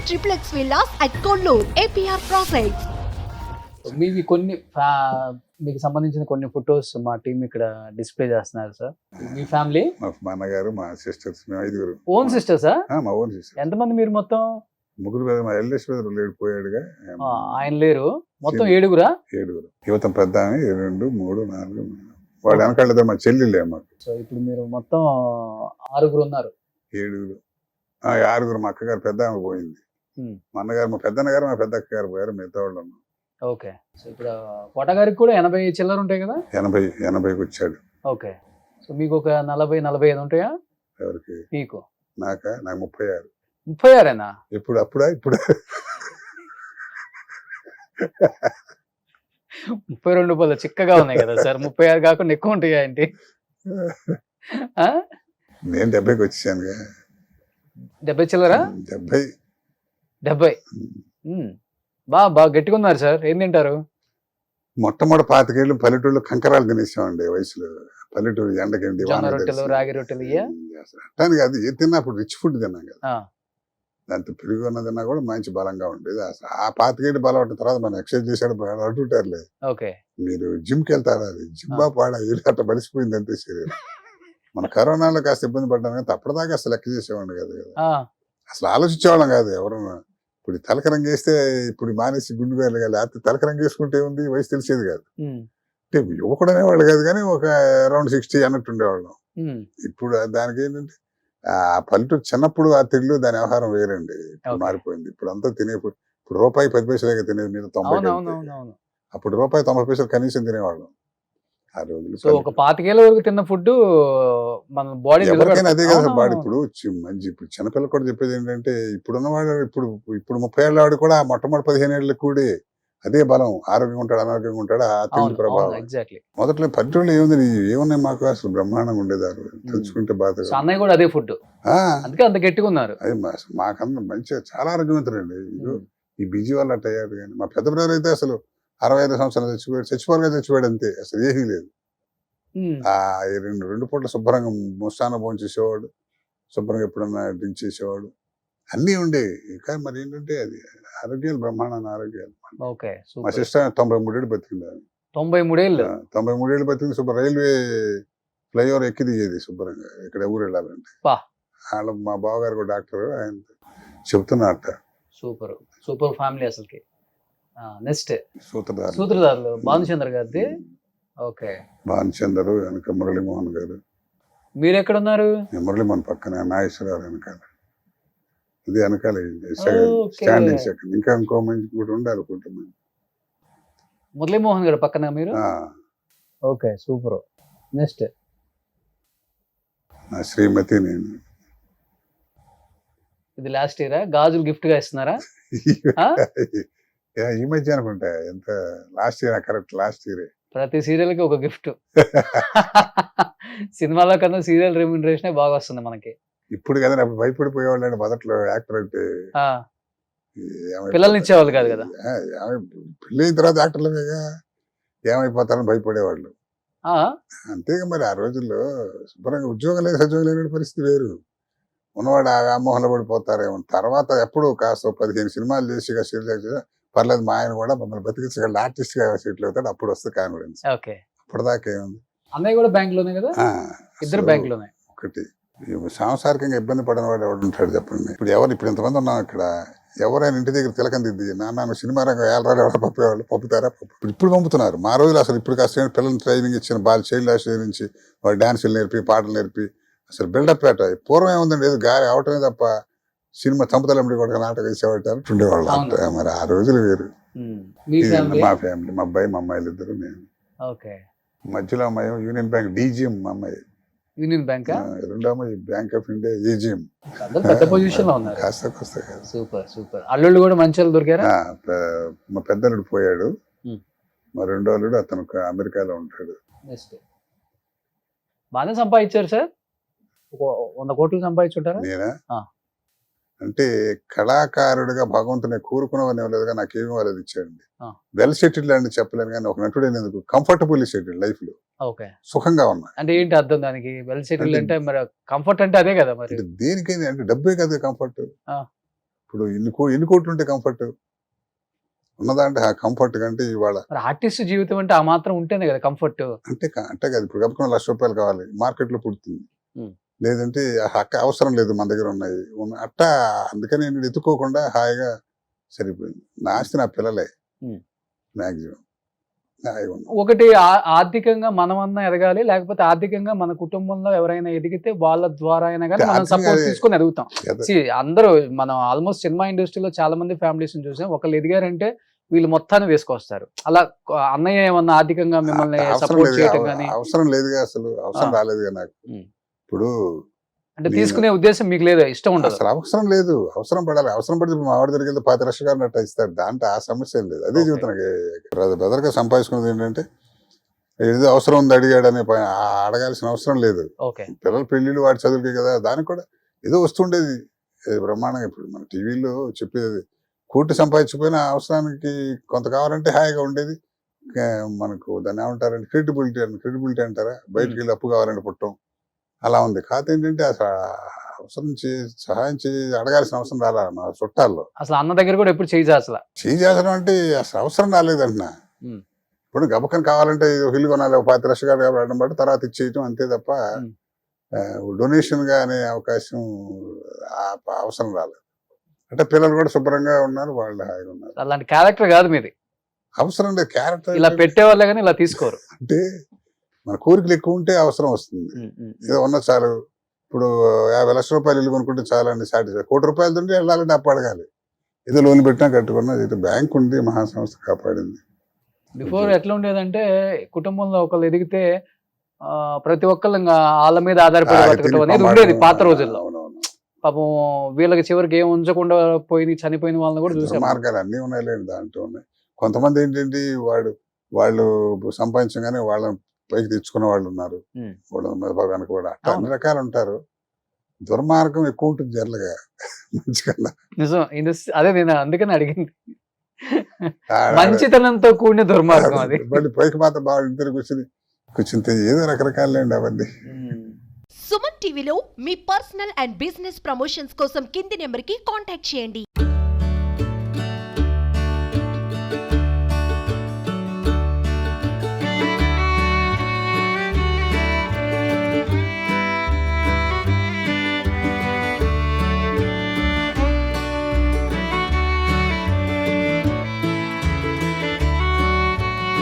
triplex villas at Kollur, APR Projects. మీవి కొన్ని మీకు సంబంధించిన కొన్ని ఫొటోస్ మా టీం ఇక్కడ డిస్ప్లే చేస్తున్నారు సార్. మీ ఫ్యామిలీ? మా అన్నగారు, మా సిస్టర్స్, మేము 5 ఓన్ సిస్టర్సా? మా ఓన్ సిస్టర్. ఎంతమంది మీరు మొత్తం? 3 మా ఎల్డెస్ట్ బ్రదర్ లేడు, పోయాడుగా. ఆయన లేరు, మొత్తం 7గురా? 7 యువతం పెద్ద ఆమె 2, 3, 4. వాడు వెనకాళ్ళతో మా చెల్లెళ్ళే మాకు. సో ఇప్పుడు మీరు మొత్తం 6 ఉన్నారు. 7. 6 మా అక్కగారు పెద్ద ఆమె పోయింది. మా అన్నగారు, మా పెద్దన్నగారు, మా పెద్ద అక్కగారు పోయారు. మిగతా వాళ్ళు ఉన్నాం. ఓకే. సో ఇప్పుడు కోట గారికి కూడా 80 చిల్లర ఉంటాయి కదా? 80కి వచ్చాడు. ఓకే. సో మీకు ఒక 40-45 ఉంటాయా? ఎవరికి? మీకు? నాకు 36. 36ఏనా? అప్పుడా 32 రూపాయలు చిక్కగా ఉన్నాయి కదా సార్. 36 కాకుండా ఎక్కువ ఉంటాయా ఏంటి? నేను 70కి వచ్చాను. 70 చిల్లరా? 70. బాగా గట్టిగా ఉన్నారు సార్. ఏం తింటారు? మొట్టమొదటి 25 ఏళ్ళు పల్లెటూళ్ళు కంకరాలు తినేసామండి వయసులో. పల్లెటూరు ఎండకండి, జొన్న రొట్టెలు, రాగి రొట్టెలు అంటే అది ఏది తిన్నా అప్పుడు రిచ్ ఫుడ్ తిన్నాం కదా. దాంతో పెరుగు అన్న తిన్నా కూడా మంచి బలంగా ఉండేది. ఆ 25 ఏళ్ళు బలం ఉంటుంది. తర్వాత మనం ఎక్సర్సైజ్ చేసాడు అంటుంటారులే. ఓకే. మీరు జిమ్కి వెళ్తారా? అది జిమ్మా పాడా అట్లా బలిసిపోయింది అంతే శరీరం. మన కరోనాలో కాస్త ఇబ్బంది పడ్డాను కానీ అప్పటిదాకా అసలు లెక్క చేసేవాడిని కాదు కదా. అసలు ఆలోచించేవాళ్ళం కాదు ఎవరన్నా. ఇప్పుడు తలకరంగా వేస్తే ఇప్పుడు మానేసి గుండు వేయాలి, లేకపోతే తలకరంగా వేసుకుంటే ఉంది వయసు తెలిసేది కాదు. అంటే యువకుడు అనేవాళ్ళు కాదు కానీ ఒక అరౌండ్ 60 అన్నట్టు ఉండేవాళ్ళం. ఇప్పుడు దానికి ఏంటంటే ఆ పల్లెటూరు చిన్నప్పుడు ఆ తిండ్లు దాని వ్యవహారం వేరండి. ఇప్పుడు మారిపోయింది. ఇప్పుడు అంతా ఇప్పుడు రూపాయి 10 పైసలేగా తినేది, మీద 90. అప్పుడు రూపాయి 90 పైసలు కనీసం తినేవాళ్ళం ఆ రోజులు. సో ఒక 25 ఏళ్ళ వరకు తిన్న ఫుడ్ మన బాడీ ఎవరికైనా అదే కదా బాడీ. ఇప్పుడు చిన్నపిల్లలు కూడా చెప్పేది ఏంటంటే ఇప్పుడున్న వాడు ఇప్పుడు 30 ఏళ్ళ వాడు కూడా మొట్టమొదటి 15 ఏళ్ళకి కూడా అదే బలం, ఆరోగ్యంగా ఉంటాడు, అనారోగ్యంగా ఉంటాడు. ఆ తిండి ప్రభావం. మొదట్లో పల్లెటూళ్ళు ఏమున్నాయి మాకు అసలు బ్రహ్మాండంగా ఉండేదారు. తెలుసుకుంటే బాధ. అన్నయ్య కూడా అదే ఫుడ్, అందుకే అంత గట్టిగా ఉన్నారు. అది మాకందరం మంచిగా చాలా ఆరోగ్యవంతులండి. ఈ బిజీ వాళ్ళు అట్ట అయ్యారు. కానీ మా పెద్ద బ్రదర్ అయితే అసలు 65 సంవత్సరాలు చచ్చిపోయాడు అంతే. అసలు ఏమీ లేదు. ఆ 2 పూట్ల శుభ్రంగా ముస్తాన భోజనం చేసేవాడు, శుభ్రంగా ఎప్పుడన్నా డ్రింక్ చేసేవాడు, అన్నీ ఉండేవి. కానీ మరి ఏంటంటే అది ఆరోగ్యాలు, బ్రహ్మాండ ఆరోగ్యాలు. మా సిస్టర్ 93 ఏళ్ళు బతికింది. 93 ఏళ్ళు? 93 ఏళ్ళు బతికింది. శుభ్ర రైల్వే ఫ్లైఓవర్ ఎక్కి దిగేది శుభ్రంగా ఇక్కడ ఊరు వెళ్ళాలంటే. వాళ్ళ మా బావగారు కూడా డాక్టర్, ఆయన చెబుతున్నట్ట. సూపర్ ఫ్యామిలీ అసలుకి. నెక్స్ట్ సూత్రధారులు భానుచంద్ర గారిది. ఓకే. భానుచంద్ర వెనక మురళీమోహన్ గారు. మీరు ఎక్కడ ఉన్నారు? మురళీమోహన్ పక్కన నాగేశ్వరరావు వెనకాల. ఇది వెనకాల స్టాండింగ్ సెకండ్. ఇంకా ఇంకో మంచి కూడా ఉండాలి కుటుంబం. మురళీమోహన్ గారు పక్కన మీరు? Okay, super. నెక్స్ట్ నా శ్రీమతి, నేను. ఇది లాస్ట్ ఇయరా? గాజులు గిఫ్ట్ గా ఇస్తున్నారా? ఈ మధ్య అనుకుంటా. ఎంత లాస్ట్ ఇయర్? కరెక్ట్, లాస్ట్ ఇయరే. ప్రతి సీరియల్ కి ఒక గిఫ్ట్. సినిమాలో కన్నా సీరియల్ రెమ్యూనరేషన్ బాగా వస్తుంది మనకి. ఇప్పుడు కదా, అప్పుడు భయపడిపోయేవాళ్ళు అండి మొదట్లో. యాక్టర్ అంటే పిల్లల్ని ఇచ్చేవాళ్ళు కాదు కదా. పెళ్ళైన తర్వాత యాక్టర్లుగా ఏమైపోతారని భయపడేవాళ్ళు. అంతేగా మరి. ఆ రోజుల్లో శుభ్రంగా ఉద్యోగం లేదు, సద్యోగం లేని పరిస్థితి వేరు. ఉన్నవాడు ఆ వ్యామోహంలో పడిపోతారేమో. తర్వాత ఎప్పుడు కాస్త 15 సినిమాలు చేసి సీరియల్ పర్లేదు, మా ఆయన కూడా మమ్మల్ని బతికించగలడు, ఆర్టిస్ట్ గా సెటిల్ అవుతాడు, అప్పుడు వస్తే కాన్ఫిడెన్స్. అప్పటిదాకా ఏముంది. అన్నయ్య కూడా బ్యాంక్ లోనే కదా? ఇద్దరు బ్యాంక్ లోనే. ఒకటి సాంసారికంగా ఇబ్బంది పడిన వాడు ఎవడు ఉంటాడు చెప్పండి. ఇప్పుడు ఇంతమంది ఉన్నాం ఇక్కడ. ఎవరైనా ఇంటి దగ్గర తిలకం దిద్ది నాన్న సినిమా రంగం ఏళ్ళరాడు ఎవరు పంపేవాళ్ళు, పంపుతారా? ఇప్పుడు పంపుతున్నారు. మా రోజులు అసలు ఇప్పుడు కాస్త పిల్లల్ని ట్రైనింగ్ ఇచ్చిన చైల్డ్ హాస్టల్ నుంచి వాళ్ళు డాన్సులు నేర్పి, పాటలు నేర్పి అసలు బిల్డప్ పెట్టాలి. పూర్వం ఏముందండి, ఏదో గాలి అవటమే తప్ప సినిమా చంపుతలమ్మడి కూడా నాటకం వేసేవాళ్ళు ఉండేవాళ్ళు. మరి ఆ రోజులు వేరు. మా ఫ్యామిలీ, మా అబ్బాయి, మా అమ్మాయిలు ఇద్దరు, నేను. మధ్యలో అమ్మాయి యూనియన్ బ్యాంక్ డీజీఎం, మా అమ్మాయి యూనియన్ బ్యాంక్. రెండో అమ్మాయి బ్యాంక్ ఆఫ్ ఇండియా ఏజీఎం. పెద్ద పొజిషన్ లో ఉన్నారు. సూపర్. అల్లుళ్ళు కూడా మంచి వాళ్ళు దొరికారా? మా పెద్దలుడు పోయాడు, మా రెండో అల్లుడు అతను అమెరికాలో ఉంటాడు. బాగానే సంపాదించారు సార్. 100 కోట్లు సంపాదించుంటారా? నేనా? అంటే కళాకారుడిగా భగవంతుని కూరుకున్నవని ఇవ్వలేదుగా, నాకేమీ వాళ్ళది ఇచ్చాడండి. వెల్ సెటిల్డ్ అని చెప్పలేను కానీ ఒక నటుడైనందుకు కంఫర్టబుల్లీ సెటిల్డ్ లైఫ్ లో. సుఖంగా ఉన్నా. అంటే ఏంటి అర్థం దానికి? వెల్ సెటిల్డ్ అంటే మరి కంఫర్ట్ అంటే అదే కదా. మరి దేనికైనా అంటే డబ్బే కదా కంఫర్ట్. ఇప్పుడు ఎన్ని కోట్లు ఉంటే కంఫర్ట్ ఉన్నదంటే ఆ కంఫర్ట్ కంటే ఇవాళ మరి ఆర్టిస్ట్ జీవితం అంటే ఆ మాత్రం ఉంటేనే కదా కంఫర్ట్. అంటే కాదు ఇప్పుడు గబుకున్న ₹1,00,000 కావాలి మార్కెట్లో పుడుతుంది, ఉమ్. లేదంటే ఆ హక్కు అవసరం లేదు మన దగ్గర ఉన్నాయి అట్టా. అందుకని నేను ఎత్తుకోకుండా హాయిగా సరిపోయింది. నా ఆస్తి నా పిల్లలే ఉమ్. మ్యాక్సిమం హాయిగా ఉంది. ఒకటి ఆర్థికంగా మనమన్నా ఎదగాలి, లేకపోతే ఆర్థికంగా మన కుటుంబంలో ఎవరైనా ఎదిగితే వాళ్ళ ద్వారా అయినా కానీ మనం ఆర్థికంగా సపోర్ట్ తీసుకొని ఎదుగుతాం. ఎద- See, అందరూ మనం ఆల్మోస్ట్ సినిమా ఇండస్ట్రీలో చాలా మంది ఫ్యామిలీస్ చూసాం, ఒకళ్ళు ఎదిగారంటే వీళ్ళు మొత్తాన్ని వేసుకొస్తారు. అలా అన్నయ్య ఏమన్నా ఆర్థికంగా మిమ్మల్ని అవసరం సపోర్ట్ లేదు చేయటం కానీ అవసరం లేదుగా అసలు అవసరం ఆ. రాలేదుగా నాకు. ఉమ్. ఇప్పుడు అంటే తీసుకునే ఉద్దేశం మీకు లేదా, ఇష్టం ఉండదు. అసలు అవసరం లేదు, అవసరం పడాలి. అవసరం పడితే ఇప్పుడు మా వాడి దగ్గరికి వెళ్తే 10 లక్షలు అన్నట్టు ఇస్తాడు, దాంట్లో ఆ సమస్య ఏం లేదు. అదే Okay. చెబుతున్నాను బెదర్గా సంపాదించుకున్నది ఏంటంటే ఏదో అవసరం ఉంది అడిగాడు అనే అడగాల్సిన అవసరం లేదు. ఓకే. పిల్లల పెళ్ళిళ్ళు వాడి చదువులకి కదా, దానికి కూడా ఏదో వస్తుండేది బ్రహ్మాండంగా. ఇప్పుడు మన టీవీలో చెప్పేది కోటి సంపాదించిపోయిన అవసరానికి కొంత కావాలంటే హాయిగా ఉండేది. మనకు దాన్ని ఏమంటారంటే క్రెడిబిలిటీ అంటారా, బయటికి వెళ్ళి అప్పు కావాలంటే పుట్టం అలా ఉంది. కాకపోతే ఏంటంటే అసలు అవసరం సహాయం అడగాల్సిన అవసరం రాలా మా చుట్టాల్లో. అసలు అన్న దగ్గర కూడా ఎప్పుడు చేయి అసలు. చేసేసడం అంటే అసలు అవసరం రాలేదంటున్నా. ఉమ్. ఇప్పుడు గబకం కావాలంటే ఇల్లు కొనాలి, 10 లక్షలు కాబట్టి బట్టి తర్వాత ఇచ్చేయటం అంతే తప్ప ఉమ్. డొనేషన్ గా అనే అవకాశం అవసరం రాలేదు. అంటే పిల్లలు కూడా శుభ్రంగా ఉన్నారు, వాళ్ళు హాయిగా ఉన్నారు. అలాంటి క్యారెక్టర్ కాదు మీది. అవసరం లేదు క్యారెక్టర్. ఇలా పెట్టేవాళ్ళే కానీ ఇలా తీసుకోరు. అంటే మన కోరికలు ఎక్కువ ఉంటే అవసరం వస్తుంది. ఏదో ఉన్న చాలు. ఇప్పుడు 50 లక్షల రూపాయలు ఇల్లు కొనుక్కుంటే చాలండి సాటిస్ఫై. ₹1,00,00,000 ఉంటే వెళ్ళాలంటే అప్పు అడగాలి. ఏదో లోన్ పెట్టినా కట్టుకున్నా, ఏదో బ్యాంక్ ఉంది, మహాసంస్థ కాపాడింది. బిఫోర్ ఎట్లా ఉండేదంటే కుటుంబంలో ఒకళ్ళు ఎదిగితే ప్రతి ఒక్కళ్ళు ఇంకా వాళ్ళ మీద ఆధారపడి బతకటం అనేది ఉండేది పాత రోజుల్లో. అవునవును. పాపం వీళ్ళకి చివరికి ఏం ఉంచకుండా చనిపోయిన వాళ్ళని కూడా చూసాం. మార్గాలు అన్నీ ఉన్నాయి లేండి, దాంట్లో ఉన్నాయి. కొంతమంది ఏంటంటే వాళ్ళు సంపాదించగానే వాళ్ళని పైకి తెచ్చుకున్న వాళ్ళు ఉన్నారు, వాళ్ళ మీద వెనక కూడా అట్లా అన్ని రకాలు ఉంటారు. దుర్మార్గం ఎక్కువ ఉంటుంది జనరల్గా మంచికన్నా. నిజం, అదే నేను అందుకని అడిగింది. మంచితనంతో కూడిన దుర్మార్గం అది. మళ్ళీ పైకి మాత్రం బాగా ఇద్దరు కూర్చుని ఏదో రకరకాలండి అవన్నీ. సుమన్ టీవీలో మీ పర్సనల్ అండ్ బిజినెస్ ప్రమోషన్స్ కోసం కింది నెంబర్కి కాంటాక్ట్ చేయండి.